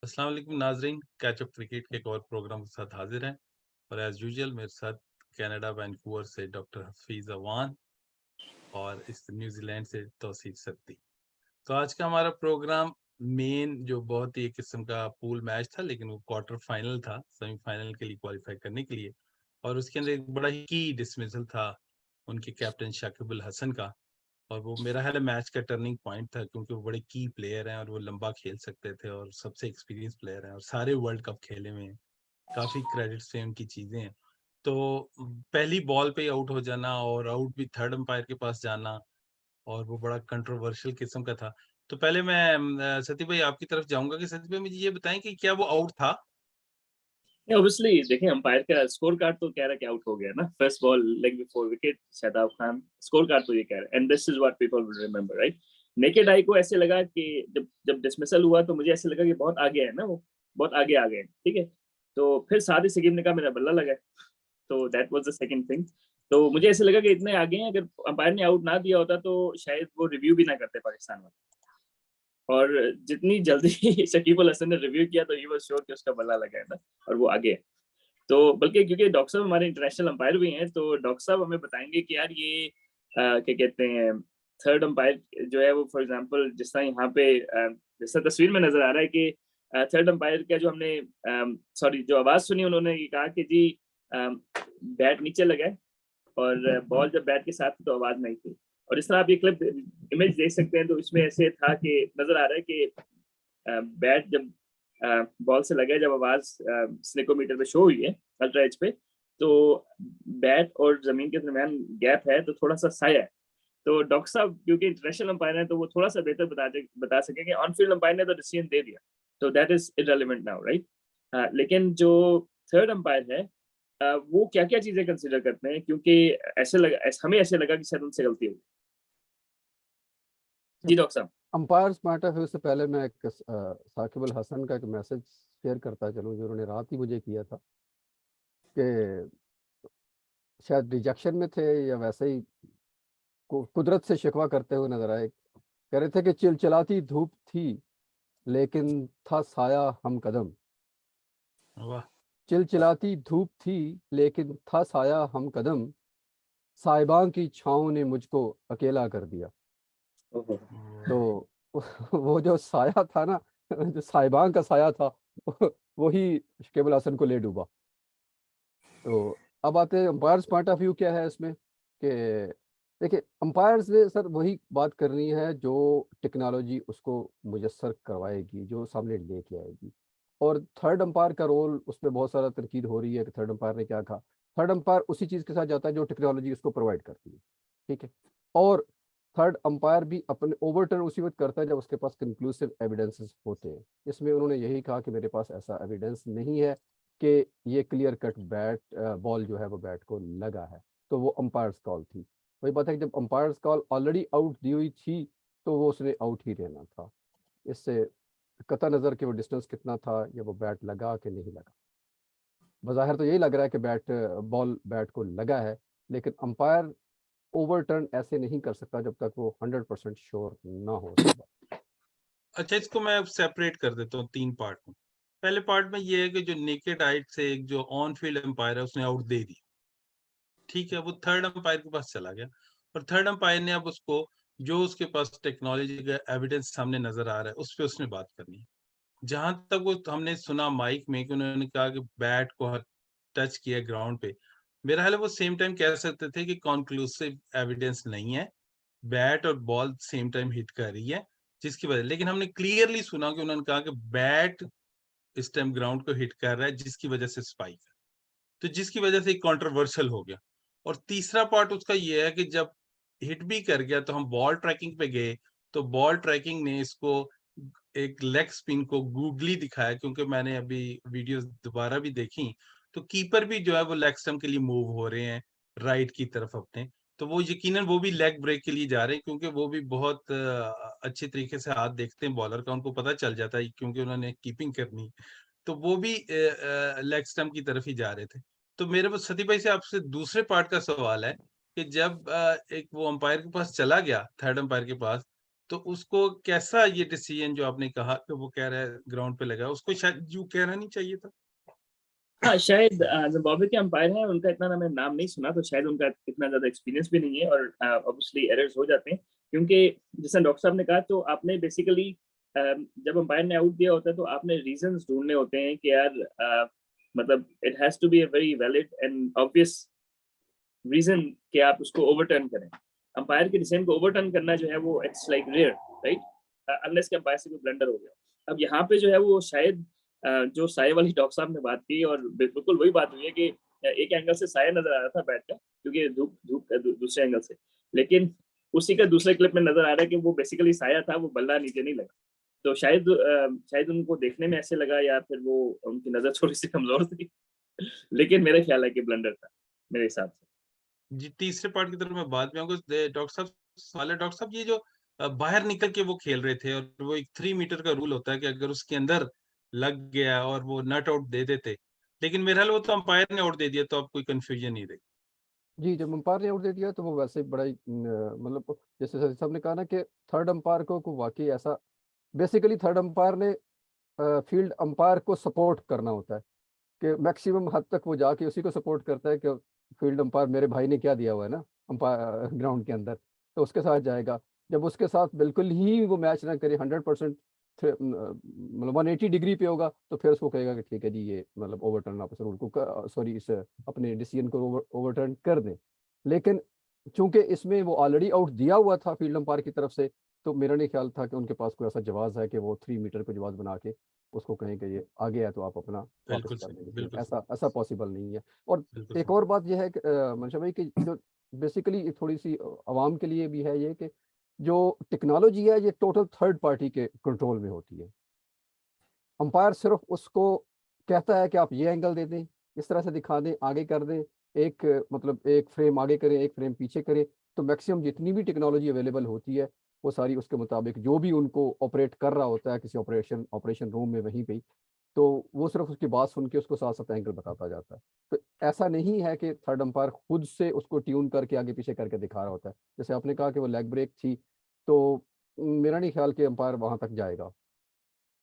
अस्सलाम वालेकुम नाजरीन, कैचअप क्रिकेट के एक और प्रोग्राम के साथ हाजिर हैं। और एज यूजुअल मेरे साथ कनाडा वैंकूवर से डॉक्टर हफीज अवान और इस न्यूजीलैंड से तौसीफ सत्ती। तो आज का हमारा प्रोग्राम मेन जो बहुत ही एक किस्म का पूल मैच था, लेकिन वो क्वार्टर फाइनल था सेमीफाइनल के लिए क्वालिफाई करने के लिए। और उसके अंदर एक बड़ा ही की डिसमिसल था उनके कैप्टन शाकिब अल हसन का। और वो मेरा ख्याल है मैच का टर्निंग पॉइंट था, क्योंकि वो बड़े की प्लेयर हैं और वो लंबा खेल सकते थे और सबसे एक्सपीरियंस प्लेयर हैं और सारे वर्ल्ड कप खेले हुए हैं। काफी क्रेडिट्स हैं, उनकी चीजें हैं। तो पहली बॉल पे आउट हो जाना और आउट भी थर्ड अंपायर के पास जाना, और वो बड़ा कंट्रोवर्शियल किस्म का था। तो पहले मैं सती भाई आपकी तरफ जाऊंगा कि सती भाई मुझे ये बताएं कि क्या वो आउट था। ऑब्वियसली देखिए अंपायर का स्कोर कार्ड तो कह रहा है कि आउट हो गया ना। First ball leg before wicket, Shadab Khan. Score card तो ये कह रहा है, and this is what people will remember, right. Naked eye को ऐसे लगा कि जब डिसमिसल हुआ तो मुझे ऐसे लगा कि बहुत आगे है ना, वो बहुत आगे आ गए, ठीक है। तो फिर साथ ही सकीब ने कहा मेरा बल्ला लगा है। तो that was the second thing. तो मुझे ऐसे लगा कि इतने आगे हैं, अगर अंपायर ने आउट ना दिया होता तो शायद वो रिव्यू भी ना करते पाकिस्तान वाले। और जितनी जल्दी शकीब अल हसन ने रिव्यू किया तो ही वाज श्योर कि उसका बल्ला लगा है ना, और वो आगे है। तो बल्कि क्योंकि डॉक्टर साहब हमारे इंटरनेशनल अंपायर भी हैं, तो डॉक्टर साहब हमें बताएंगे कि यार ये क्या कहते हैं, थर्ड अंपायर जो है वो फॉर एग्जांपल जिस तरह यहाँ पे जैसा तस्वीर में नजर आ रहा है कि थर्ड अंपायर का जो हमने सॉरी जो आवाज सुनी, उन्होंने ये कहा कि जी बैट नीचे लगा है, और बॉल जब बैट के साथ थी तो आवाज नहीं थी। और इस तरह आप ये क्लिप इमेज देख सकते हैं, तो इसमें ऐसे था कि नजर आ रहा है कि बैट जब बॉल से लगा, जब आवाज स्नेकोमीटर पे शो हुई है अल्ट्रा एज पे, तो बैट और जमीन के दरमियान गैप है, तो थोड़ा सा साया है। तो डॉक्टर साहब क्योंकि इंटरनेशनल अंपायर है तो वो थोड़ा सा बेहतर बता सकेंगे। ऑन फील्ड अंपायर ने तो डिसीजन दे दिया, तो that is irrelevant now, right. लेकिन जो थर्ड अंपायर है, वो क्या क्या चीजें कंसिडर करते हैं, क्योंकि हमें ऐसे लगा कि शायद उनसे गलती हुई। जी डॉक्टर साहब। अंपायर्स पॉइंट ऑफ व्यू से पहले मैं एक साकिब अल हसन का एक मैसेज शेयर करता चलूँ जो उन्होंने रात ही मुझे किया था कि शायद रिजेक्शन में थे या वैसे ही कुदरत से शिकवा करते हुए नजर आए। कह रहे थे कि चिलचिलाती धूप थी लेकिन था साया हम कदम। वाह। चिलचिलाती धूप थी लेकिन था साया हम कदम, साहिबां की छाँव ने मुझको अकेला कर दिया। तो वो जो साया था ना, जो साहिबान का साया था, वही शकीब अल हसन को ले डूबा। तो अब आते हैं अंपायर्स पॉइंट ऑफ व्यू क्या है इसमें कि देखिए अंपायर्स ने सर वही बात करनी है जो टेक्नोलॉजी उसको मुयस्सर करवाएगी, जो सामने लेके आएगी। और थर्ड अंपायर का रोल, उसमें बहुत सारा तनकीद हो रही है कि थर्ड अंपायर ने क्या कहा। थर्ड अंपायर उसी चीज़ के साथ जाता है जो टेक्नोलॉजी उसको प्रोवाइड करती है, ठीक है। और थर्ड अंपायर भी अपने ओवरटर्न उसी वक्त करता है जब उसके पास कंक्लूसिव एविडेंसेस होते हैं। इसमें उन्होंने यही कहा कि मेरे पास ऐसा एविडेंस नहीं है कि ये क्लियर कट बैट बॉल जो है वो बैट को लगा है। तो वो अंपायर्स कॉल थी। वही बात है कि जब umpires call already out the हुई थी तो वो उसने आउट ही रहना था। इससे कता नज़र कि वो डिस्टेंस कितना था या वो बैट लगा कि नहीं लगा। बज़ाहिर तो यही लग रहा है कि बॉल बैट को लगा है, लेकिन अंपायर ओवरटर्न ऐसे नहीं कर सकता जब तक वो 100% श्योर ना हो उसके बाद। अच्छा, इसको मैं सेपरेट कर देता हूँ तीन पार्ट में। पहले पार्ट में ये है कि जो नेकेड आइट से एक जो ऑन फील्ड एम्पायर है उसने आउट दे दिया, ठीक है, वो थर्ड अंपायर के पास चला गया। और थर्ड अंपायर ने अब उसको, जो उसके पास टेक्नोलॉजी का एविडेंस सामने नजर आ रहा है, उस पर उसने बात करनी है। जहां तक वो हमने सुना माइक में कि उन्होंने कहा कि बैट को टच किया ग्राउंड पे, मेरा ख्याल है वो सेम टाइम कह सकते थे कि कॉन्क्लूसिव एविडेंस नहीं है, बैट और बॉल सेम टाइम हिट कर रही है, जिसकी वजह, लेकिन हमने क्लियरली सुना कि उन्होंने कहा कि बैट इस टाइम ग्राउंड को हिट कर रहा है जिसकी वजह से स्पाइक है। तो जिसकी वजह से कंट्रोवर्शियल हो गया। और तीसरा पार्ट उसका ये है कि जब हिट भी कर गया तो हम बॉल ट्रैकिंग पे गए, तो बॉल ट्रैकिंग ने इसको एक लेग स्पिन को गूगली दिखाया, क्योंकि मैंने अभी वीडियो दोबारा भी देखी, तो कीपर भी जो है वो लेग स्टंप के लिए मूव हो रहे हैं राइट की तरफ अपने। तो वो यकीनन वो भी लेग ब्रेक के लिए जा रहे हैं, क्योंकि वो भी बहुत अच्छे तरीके से हाथ देखते हैं बॉलर का, उनको पता चल जाता है क्योंकि उन्होंने कीपिंग करनी। तो वो भी लेग स्टंप की तरफ ही जा रहे थे। तो मेरे पास सती भाई से आपसे दूसरे पार्ट का सवाल है कि जब एक वो अंपायर के पास चला गया, थर्ड अंपायर के पास, तो उसको कैसा ये डिसीजन जो आपने कहा कि वो कह रहा है ग्राउंड पे लगा, उसको शायद यू कहना नहीं चाहिए था। हाँ शायद जिम्बाब्वे के अंपायर हैं, उनका इतना मैंने नाम नहीं सुना, तो शायद उनका इतना ज्यादा एक्सपीरियंस भी नहीं है, और ऑब्वियसली एरर्स हो जाते हैं, क्योंकि जैसा डॉक्टर साहब ने कहा, तो आपने बेसिकली जब अंपायर ने आउट दिया होता है तो आपने रीजंस ढूंढने होते हैं कि यार मतलब it has to be a very valid and obvious reason कि आप उसको ओवरटर्न करें। अंपायर के डिसीजन को ओवरटर्न करना जो है वो it's like rare, right, unless के अंपायर से कोई ब्लंडर हो गया। अब यहाँ पे जो है वो शायद जो साये वाली डॉक्टर साहब ने बात की, और बिल्कुल वही बात हुई है कि एक एंगल से साया नजर आ रहा था बैट का, क्योंकि धूप धूप दूसरे एंगल से, लेकिन उसी का दूसरे क्लिप में नजर आ रहा है कि वो बेसिकली साया था, वो बल्ला नीचे नहीं लगा। तो शायद उनको देखने में ऐसे लगा, या फिर वो उनकी नजर थोड़ी सी कमजोर थी लेकिन मेरा ख्याल है कि ब्लंडर था मेरे हिसाब से। जी, तीसरे पार्ट की तरफ मैं बाद में आऊंगा। डॉक्टर साहब वाले डॉक्टर साहब, ये जो बाहर निकल के वो खेल रहे थे, और वो एक 3 मीटर का रूल होता है कि अगर उसके अंदर लग गया और वो नट आउट दे देते, लेकिन मेरा ख्याल वो तो अंपायर ने आउट दे दिया, तो अब कोई कंफ्यूजन नहीं रही। जी, जब अंपायर ने आउट दे दिया तो वो वैसे ही बड़ा ही मतलब जैसे सर साहब ने कहा ना कि थर्ड अंपायर को वाकई ऐसा, बेसिकली थर्ड अंपायर ने फील्ड अंपायर को सपोर्ट करना होता है, कि मैक्सिमम हद तक वो जाके उसी को सपोर्ट करता है कि फील्ड अंपायर मेरे भाई ने क्या दिया हुआ है ना अंपायर ग्राउंड के अंदर, तो उसके साथ जाएगा। जब उसके साथ बिल्कुल ही वो मैच ना करे 100% मतलब 180 डिग्री पे होगा, तो फिर उसको कहेगा कि ठीक है जी, ये मतलब ओवरटर्न आप इस रूल को, सॉरी इस अपने डिसीजन को ओवरटर्न कर दें। लेकिन चूंकि इसमें वो ऑलरेडी आउट दिया हुआ था फील्ड अंपायर की तरफ से, तो मेरा नहीं ख्याल था कि उनके पास कोई ऐसा जवाब है कि वो 3 मीटर को जवाब बना के उसको कहें कि ये आ गया तो आप अपना वापस बिल्कुल कर सही, देंगे। बिल्कुल सही, ऐसा ऐसा पॉसिबल नहीं है। और बिल्कुल एक सही। और बात यह है कि मनशा भाई, कि जो बेसिकली थोड़ी सी आवाम के लिए भी है ये, कि जो टेक्नोलॉजी है ये टोटल थर्ड पार्टी के कंट्रोल में होती है। अंपायर सिर्फ उसको कहता है कि आप ये एंगल दे दें, इस तरह से दिखा दें, आगे कर दें, एक मतलब एक फ्रेम आगे करें, एक फ्रेम पीछे करें। तो मैक्सिमम जितनी भी टेक्नोलॉजी अवेलेबल होती है वो सारी उसके मुताबिक जो भी उनको ऑपरेट कर रहा होता है किसी ऑपरेशन रूम में वहीं पे, तो वो सिर्फ उसकी बात सुन के उसको साथ साथ एंगल बताता जाता है। तो ऐसा नहीं है कि थर्ड अंपायर खुद से उसको ट्यून करके आगे पीछे करके दिखा रहा होता है। जैसे आपने कहा कि वो लेग ब्रेक थी, तो मेरा नहीं ख्याल कि अंपायर वहां तक जाएगा,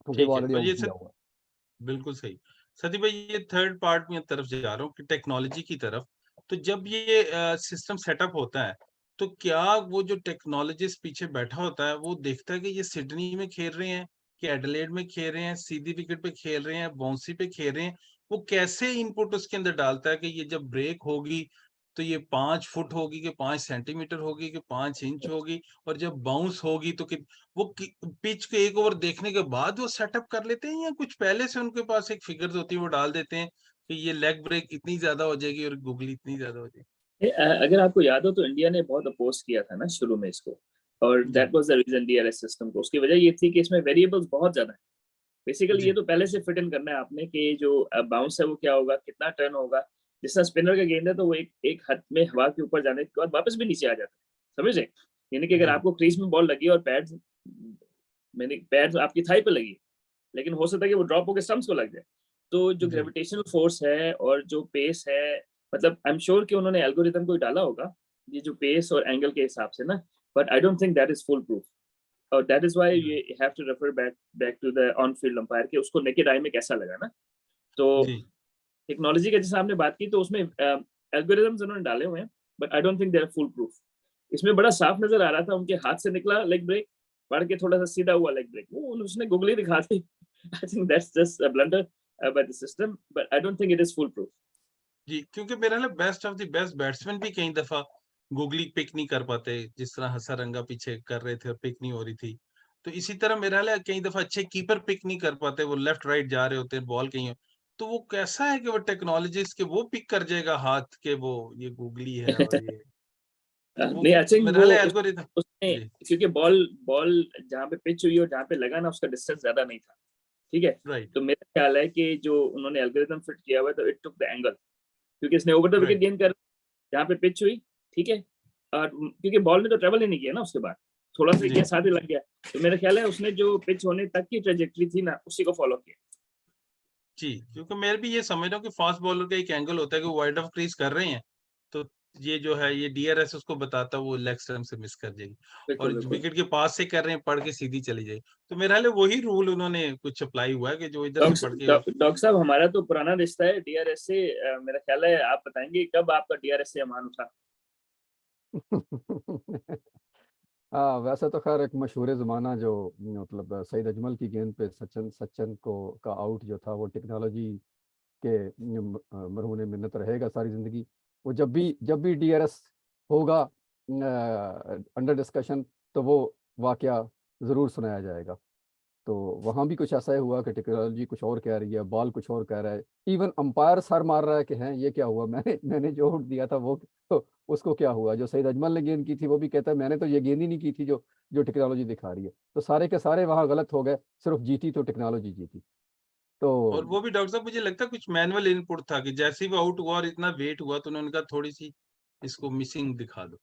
क्योंकि वो ठीक है, ऑलरेडी और आउट ये दिया सर हुआ है। बिल्कुल सही। सती भाई, ये थर्ड पार्ट में तरफ जा रहा हूँ कि टेक्नोलॉजी की तरफ। तो जब ये सिस्टम सेटअप होता है, तो क्या वो जो टेक्नोलॉजिस्ट पीछे बैठा होता है वो देखता है कि ये सिडनी में खेल रहे हैं कि एडिलेड में खेल रहे हैं, सीधी विकेट पे खेल रहे हैं, बाउंसी पे खेल रहे हैं? वो कैसे इनपुट उसके अंदर डालता है कि ये जब ब्रेक होगी तो ये 5 फुट होगी कि 5 सेंटीमीटर होगी कि 5 इंच होगी, और जब बाउंस होगी तो वो पिच के एक ओवर देखने के बाद वो सेटअप कर लेते हैं, या कुछ पहले से उनके पास एक फिगर्स होती है वो डाल देते हैं कि ये लेग ब्रेक इतनी ज्यादा हो जाएगी और गुगली इतनी ज्यादा हो जाएगी? अगर आपको याद हो तो इंडिया ने बहुत अपोज किया था ना शुरू में इसको, और जी, that was the reason DRS system को। उसकी वजह ये थी कि इसमें वेरिएबल्स बहुत ज्यादा है। बेसिकली ये जी, तो पहले से फिट इन करना है आपने कि जो बाउंस है वो क्या होगा, कितना टर्न होगा। जिस तरह स्पिनर का गेंद है तो वो एक एक हद में हवा के ऊपर जाने के बाद वापस भी नीचे आ जाता है, समझे? यानी कि अगर जी, आपको क्रीज में बॉल लगी और पैड्स, मैंने पैड्स आपकी थाई पे लगी, लेकिन हो सकता है कि वो ड्रॉप होकर स्टंप्स को लग जाए। तो जो जी, ग्रेविटेशनल फोर्स है और जो पेस है, मतलब आई एम श्योर कि उन्होंने एल्गोरिथम को डाला होगा ये जो पेस और एंगल के हिसाब से ना, but I don't think that is foolproof. और that is why you have to refer back to the on field umpire के उसको नेकेड आई में कैसा लगा ना। तो जी। टेक्नोलॉजी का जैसे आपने बात की, तो उसमें एल्गोरिथम्स उन्होंने डाले हुए हैं, but I don't think they are foolproof. इसमें बड़ा साफ नजर आ रहा था, उनके हाथ से निकला लेग ब्रेक, पढ़ के थोड़ा सा सीधा हुआ लेग ब्रेक, वो उसने गुगली दिखा दी। I think that's just a blunder by the system, but I don't think it is foolproof. जी, क्योंकि मेरा ना best of the best batsman भी कई दफा गूगली पिक नहीं कर पाते, जिस तरह हसारंगा पीछे कर रहे थे और पिक नहीं हो रही थी। तो इसी तरह मेरा ख्याल है कई दफा अच्छे कीपर पिक नहीं कर पाते, वो लेफ्ट राइट जा रहे होते हैं, बॉल कहीं। तो वो कैसा है कि वो टेक्नोलॉजिस्ट के वो पिक कर जाएगा हाथ के, वो ये गूगली है और ये, तो नहीं, आई वो थिंक मेरा वो ख्याल है एल्गोरिथम। उसने, जी, क्योंकि बॉल बॉल जहाँ पे पिच हुई और जहाँ पे लगा ना उसका डिस्टेंस ज्यादा नहीं था, ठीक है? राइट, तो मेरा ख्याल है कि जो उन्होंने एल्गोरिथम फिट किया हुआ है, तो इट टुक द एंगल, क्योंकि इसने ओवर द विकेट राइट। गेंद कर जहाँ पे पिच हुई, ठीक है? और क्योंकि बॉल ने तो ट्रेवल ही नहीं किया ना उसके बाद, थोड़ा सा जी, क्या साथ ही लग गया। तो मेरा ख्याल है उसने जो पिच होने तक की ट्रेजेक्टरी थी ना उसी को फॉलो किया। जी, क्योंकि मैं भी ये समझ रहा हूँ कि फास्ट बॉलर का एक एंगल होता है कि वाइड ऑफ क्रीज कर रहे हैं, तो ये जो है ये डीआरएस उसको बताता वो लेग स्टंप से मिस कर जाएगी, और बिल्कुल बिल्कुल विकेट के पास से कर रहे हैं, पढ़ के सीधी चली जाएगी। तो मेरा ख्याल है वही रूल उन्होंने कुछ अप्लाई हुआ है कि जो इधर से पढ़ के डॉक्टर साहब, हमारा तो पुराना रिश्ता है डीआरएस से। मेरा ख्याल है आप बताएंगे कब आपका डीआरएस से अमान उठा। हाँ, वैसे तो खैर एक मशहूर ज़माना जो मतलब सईद अजमल की गेंद पे सचिन सचिन को का आउट जो था वो टेक्नोलॉजी के मरहून मिन्नत रहेगा सारी ज़िंदगी। वो जब भी डीआरएस होगा अंडर डिस्कशन, तो वो वाकया ज़रूर सुनाया जाएगा। तो वहाँ भी कुछ ऐसा ही हुआ कि टेक्नोलॉजी कुछ और कह रही है, बॉल कुछ और कह रहा है, इवन अंपायर सर मार रहा है कि हैं ये क्या हुआ, मैंने जो आउट दिया था वो तो उसको क्या हुआ। जो सईद अजमल ने गेंद की थी वो भी कहता है मैंने तो ये गेंद ही नहीं की थी जो जो टेक्नोलॉजी दिखा रही है। तो सारे के सारे वहाँ गलत हो गए, सिर्फ जीती तो टेक्नोलॉजी जीती। और तो वो भी डॉक्टर साहब मुझे लगता है कुछ मैनुअल इनपुट था कि जैसे ही वो आउट हुआ और इतना वेट हुआ तो उन्होंने कहा थोड़ी सी इसको मिसिंग दिखा दो।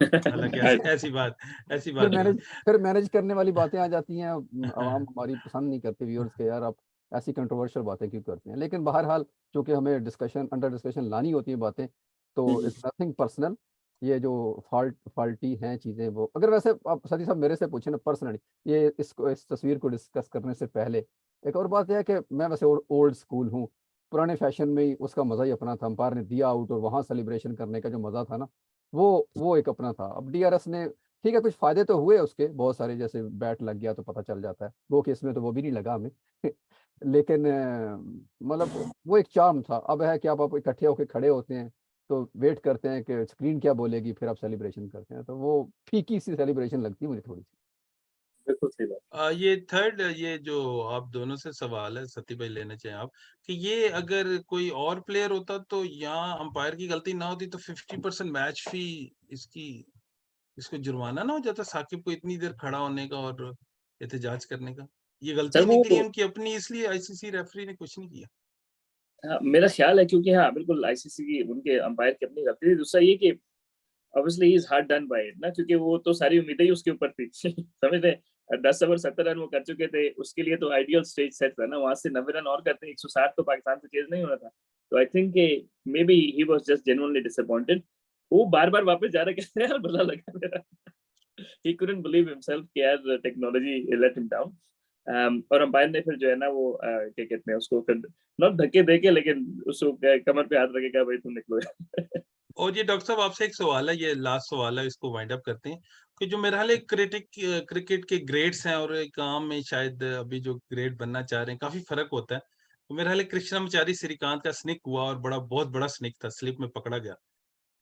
हालांकि ऐसी फिर बात नहीं है। मैनेज फिर मैनेज करने वाली बातें आ जाती हैं। आवाम हमारी पसंद नहीं करते, व्यूअर्स के यार आप ऐसी कंट्रोवर्शियल बातें क्यों करते हैं। लेकिन बहरहाल चूंकि हमें डिस्कशन अंडर डिस्कशन लानी होती है बातें, तो इट्स नथिंग पर्सनल। ये जो फाल्टी हैं चीज़ें, वो अगर वैसे आप सती साहब मेरे से पूछे ना पर्सनली, ये इस तस्वीर को डिस्कस करने से पहले एक और बात यह है कि मैं वैसे ओल्ड स्कूल हूँ। पुराने फैशन में ही उसका मज़ा ही अपना था। अंपायर ने दिया आउट और वहाँ सेलिब्रेशन करने का जो मज़ा था ना, वो एक अपना था। अब डीआरएस ने ठीक है, कुछ फायदे तो हुए उसके बहुत सारे, जैसे बैट लग गया तो पता चल जाता है, वो केस में तो वो भी नहीं लगा हमें लेकिन मतलब वो एक चार्म था। अब है कि आप इकट्ठे होकर खड़े होते हैं तो वेट करते हैं कि स्क्रीन क्या बोलेगी, फिर आप सेलिब्रेशन करते हैं, तो वो फीकी सी सेलिब्रेशन लगती है मुझे थोड़ी सी। बिल्कुल सही बात। ये थर्ड, ये जो आप दोनों से सवाल है सती भाई लेना चाहिए आप, कि ये अगर कोई और प्लेयर होता तो यहाँ अंपायर की गलती ना होती तो 50% मैच फी इसकी इसको जुर्माना ना हो जाता साकिब को इतनी देर खड़ा होने का और एहतजाज करने का। ये सर गलती वो निकली उनकी अपनी, इसलिए आईसीसी रेफरी ने कुछ नहीं किया। हाँ, मेरा ख्याल है क्योंकि हाँ बिल्कुल आईसीसी की उनके अंपायर की अपनी गलती थी। दूसरा ये कि obviously he is hard done by it ना, क्योंकि वो तो सारी उम्मीदें ही उसके ऊपर थी समझते हैं। 10 ओवर 70 रन वो कर चुके थे, उसके लिए तो आइडियल स्टेज सेट था ना। वहां से 90 रन और करते 160 तो पाकिस्तान से चेज नहीं होना था। तो I think may be he was just genuinely disappointed. वो बार बार वापस जा रहा कहते हैं यार, बुरा लगा मेरा। ही couldn't believe himself कि यार टेक्नोलॉजी let him down। और अंपायर ने फिर जो है ना वो क्या कहते हैं उसको, फिर नॉट धक्के देके लेकिन उसको कमर पे हाथ रखेगा, भाई तुम निकलो और ये डॉक्टर साहब आपसे एक सवाल है, ये लास्ट सवाल है, इसको वाइंड अप करते हैं कि जो मेरा हाल क्रिकेट के ग्रेड्स हैं और एक आम में शायद अभी जो ग्रेड बनना चाह रहे हैं काफी फर्क होता है। तो मेरा हाल कृष्णमचारी श्रीकांत का स्निक हुआ और बहुत बड़ा स्निक था, स्लिप में पकड़ा गया,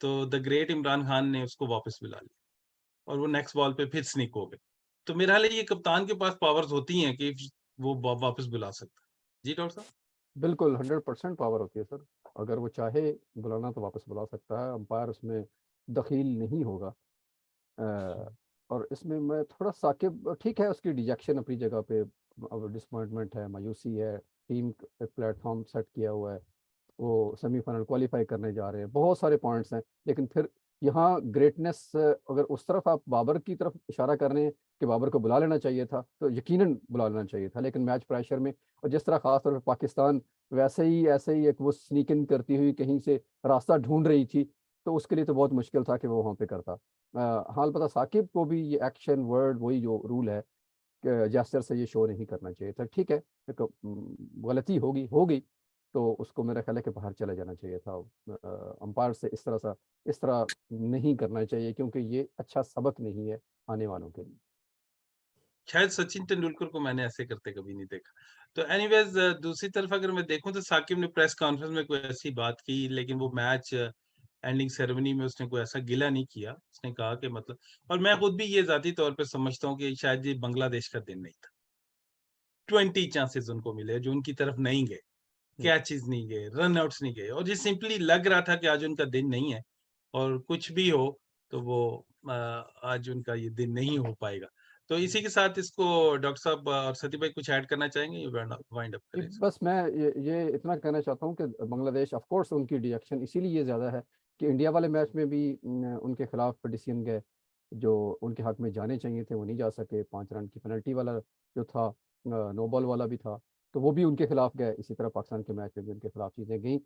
तो द ग्रेट इमरान खान ने उसको वापस बुला लिया और वो नेक्स्ट बॉल पे फिर स्निक हो गए। तो मेरा हाल ये कप्तान के पास पावर्स होती हैं कि वो वापस बुला सकता है। जी डॉक्टर साहब। बिल्कुल 100% पावर होती है सर। अगर वो चाहे बुलाना तो वापस बुला सकता है, अंपायर उसमें दखील नहीं होगा। और इसमें मैं थोड़ा साकिब ठीक है, उसकी डिजेक्शन अपनी जगह पे, अब डिसअपॉइंटमेंट है, मायूसी है, टीम एक प्लेटफॉर्म सेट किया हुआ है, वो सेमीफाइनल क्वालिफाई करने जा रहे हैं, बहुत सारे पॉइंट्स हैं। लेकिन फिर यहाँ ग्रेटनेस अगर उस तरफ आप बाबर की तरफ इशारा कर रहे हैं कि बाबर को बुला लेना चाहिए था, तो यकीनन बुला लेना चाहिए था। लेकिन मैच प्रेशर में, और जिस तरह खास तौर पर पाकिस्तान वैसे ही ऐसे ही एक वो स्नीक इन करती हुई कहीं से रास्ता ढूंढ रही थी, तो उसके लिए तो बहुत मुश्किल था कि वो वहाँ पे करता। हाल पता साकिब को भी ये एक्शन वर्ड वही जो रूल है कि जेस्चर से ये शो नहीं करना चाहिए था। ठीक है, एक गलती होगी तो उसको मेरा ख्याल है कि बाहर चला जाना चाहिए था। अंपायर से इस तरह नहीं करना चाहिए, क्योंकि ये अच्छा सबक नहीं है आने वालों के लिए। शायद सचिन तेंदुलकर को मैंने ऐसे करते कभी नहीं देखा। तो एनीवेज दूसरी तरफ अगर मैं देखूं तो साकिब ने प्रेस कॉन्फ्रेंस में कोई ऐसी बात की, लेकिन वो मैच एंडिंग सेरेमनी में उसने कोई ऐसा गिला नहीं किया। उसने कहा कि मतलब, और मैं खुद भी ये जाती तौर पे समझता हूँ कि शायद ये बांग्लादेश का दिन नहीं था। 20 चांसेस उनको मिले जो उनकी तरफ नहीं गए, कैचेस नहीं गए, रन आउट्स नहीं गए, और ये सिंपली लग रहा था कि आज उनका दिन नहीं है, और कुछ भी हो तो वो आज उनका ये दिन नहीं हो पाएगा। तो इसी के साथ इसको डॉक्टर साहब और सती भाई कुछ ऐड करना चाहेंगे, ये वाइंड अप जी, करें इसको। बस मैं ये इतना कहना चाहता हूँ कि बांग्लादेश ऑफ कोर्स उनकी रिएक्शन इसीलिए ज़्यादा है कि इंडिया वाले मैच में भी उनके खिलाफ डिसीजन गए जो उनके हक में जाने चाहिए थे, वो नहीं जा सके। 5 रन की पेनल्टी वाला जो था, नो बॉल वाला भी था, तो वो भी उनके खिलाफ गए। इसी तरह पाकिस्तान के मैच में भी उनके खिलाफ चीज़ें गई,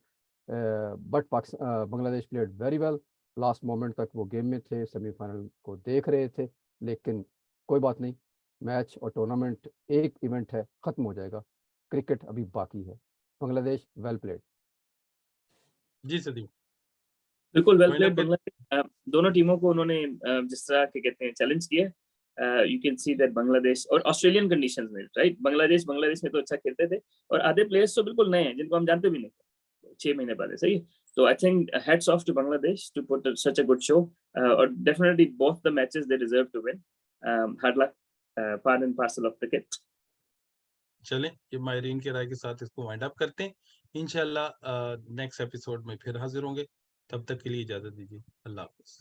but Bangladesh played very well. Last moment तक वो गेम में थे, सेमीफाइनल को देख रहे थे, लेकिन कोई बात नहीं, मैच और टूर्नामेंट एक इवेंट है, ख़त्म हो जाएगा, क्रिकेट अभी बाकी है। Bangladesh well played. जी सदीम। बिल्कुल वेल मोइन प्लेड। अप बांग्लादेश दोनों टीमों को उन्होंने जिस तरह के कहते हैं चैलेंज किया, you can see that Bangladesh और ऑस्ट्रेलियन कंडीशंस में, राइट, बांग्लादेश में तो अच्छा खेलते थे और आधे प्लेयर्स तो बिल्कुल नए हैं जिनको हम जानते भी नहीं थे 6 महीने पहले, सही है। तो I think hats off to Bangladesh to put such a good show, और definitely both the matches they deserve to win. Hard luck, part and parcel of cricket. चलें, ये माहिरीन के राय के साथ इसको वाइंड अप करते हैं। इंशाल्लाह नेक्स्ट एपिसोड में फिर हाजिर होंगे, तब तक के लिए इजाजत दीजिए। अल्लाह हाफिज।